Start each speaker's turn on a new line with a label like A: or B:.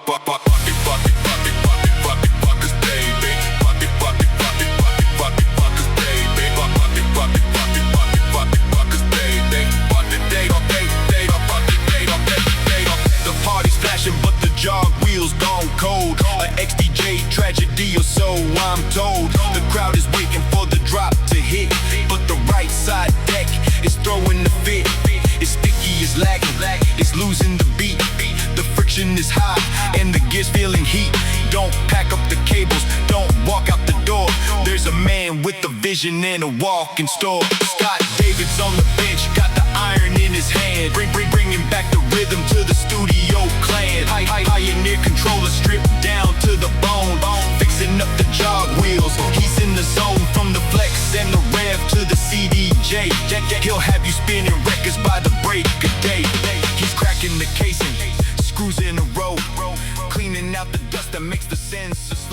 A: Buckets, baby. Buckets, baby. Buckets, baby. The party's flashing, but the jog wheels gone cold. A XDJ tragedy or so, I'm told. The crowd is waiting for the drop to hit, but the right side deck is throwing the fit. It's sticky, it's lagging, it's losing the beat. The friction is high and the gear's feeling heat. Don't pack up the cables, don't walk out the door. There's a man with a vision and a walk-in store. Scott David's on the bench, got the iron in his hand. Bringing back the rhythm to the studio clan. Pioneer controller stripped down to the bone. Fixing up the jog wheels, he's in the zone. From the flex and the rev to the CDJ. He'll have you spinning records by the break of day. He's cracking the casing, screws in a row, cleaning out the dust that makes the sensors